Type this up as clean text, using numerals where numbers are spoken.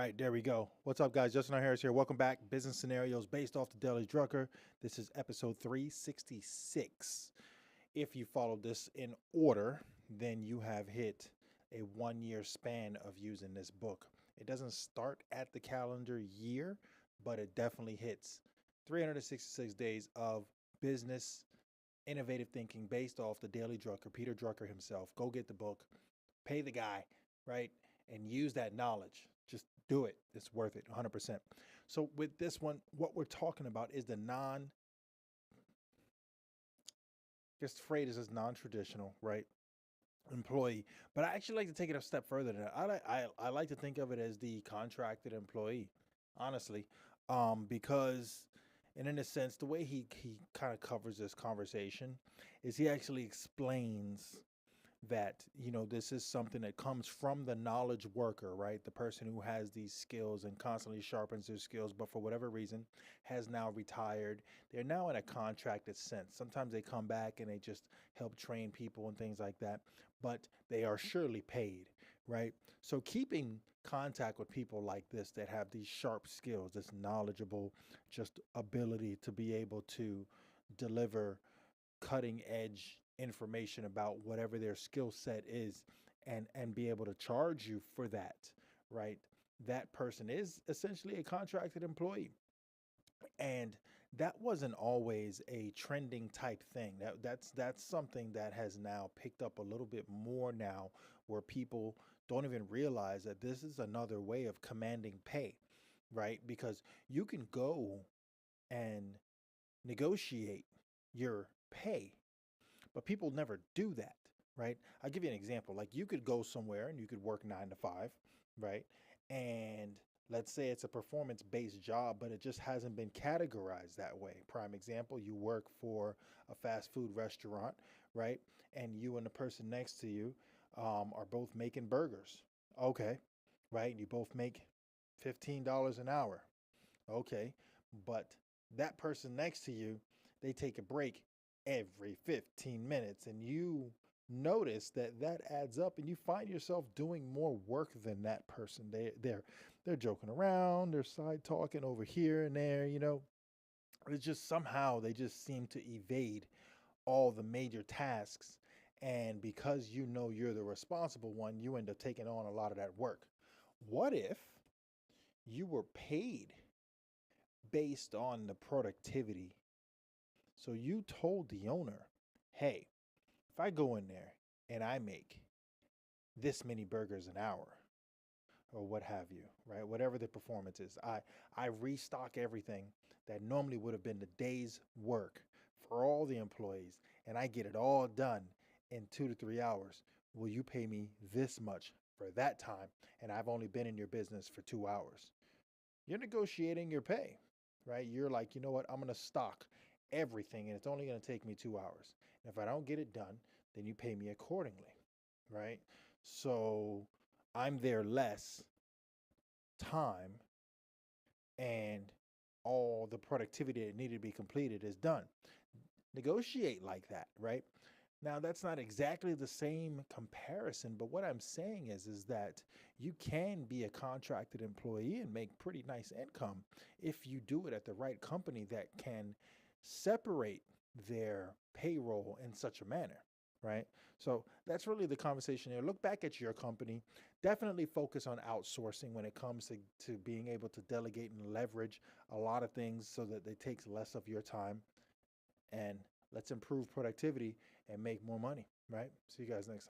right, there we go. What's up, guys? Justin Harris here. Welcome back. Business scenarios based off the Daily Drucker. This is episode 366. If you followed this in order, then you have hit a 1-year span of using this book. It doesn't start at the calendar year, but it definitely hits 366 days of business innovative thinking based off the Daily Drucker, Peter Drucker himself. Go get the book, pay the guy, right? And use that knowledge. Just do it. It's worth it 100%. So with this one, what we're talking about is the this phrase is non-traditional, right? Employee. But I actually like to take it a step further than that. I like to think of it as the contracted employee, honestly. Because and in a sense, the way he kind of covers this conversation is he actually explains that, this is something that comes from the knowledge worker, right? The person who has these skills and constantly sharpens their skills, but for whatever reason has now retired. They're now in a contracted sense. Sometimes they come back and they just help train people and things like that, but they are surely paid, right? So keeping contact with people like this that have these sharp skills, this knowledgeable, just ability to be able to deliver cutting edge information about whatever their skill set is and be able to charge you for that, right? That person is essentially a contracted employee. And that wasn't always a trending type thing. That's something that has now picked up a little bit more now, where people don't even realize that this is another way of commanding pay, right? Because you can go and negotiate your pay, but people never do that, right? I'll give you an example. Like, you could go somewhere and you could work 9 to 5, right? And let's say it's a performance-based job, but it just hasn't been categorized that way. Prime example, you work for a fast food restaurant, right? And you and the person next to you are both making burgers. Okay, right? You both make $15 an hour. Okay, but that person next to you, they take a break every 15 minutes, and you notice that that adds up, and you find yourself doing more work than that person. They're joking around, they're side talking over here and there, It's just somehow they just seem to evade all the major tasks, and because you're the responsible one, you end up taking on a lot of that work. What if you were paid based on the productivity? So you told the owner, hey, if I go in there and I make this many burgers an hour or what have you, right? Whatever the performance is, I restock everything that normally would have been the day's work for all the employees, and I get it all done in 2 to 3 hours. Will you pay me this much for that time? And I've only been in your business for 2 hours. You're negotiating your pay, right? You're like, you know what? I'm going to stock everything and it's only going to take me 2 hours. And if I don't get it done, then you pay me accordingly, right? So I'm there less time, and all the productivity that needed to be completed is done. Negotiate like that, right? Now, that's not exactly the same comparison, but what I'm saying is that you can be a contracted employee and make pretty nice income if you do it at the right company that can separate their payroll in such a manner, right? So that's really the conversation here. Look back at your company. Definitely focus on outsourcing when it comes to being able to delegate and leverage a lot of things so that it takes less of your time. And let's improve productivity and make more money, right? See you guys next time.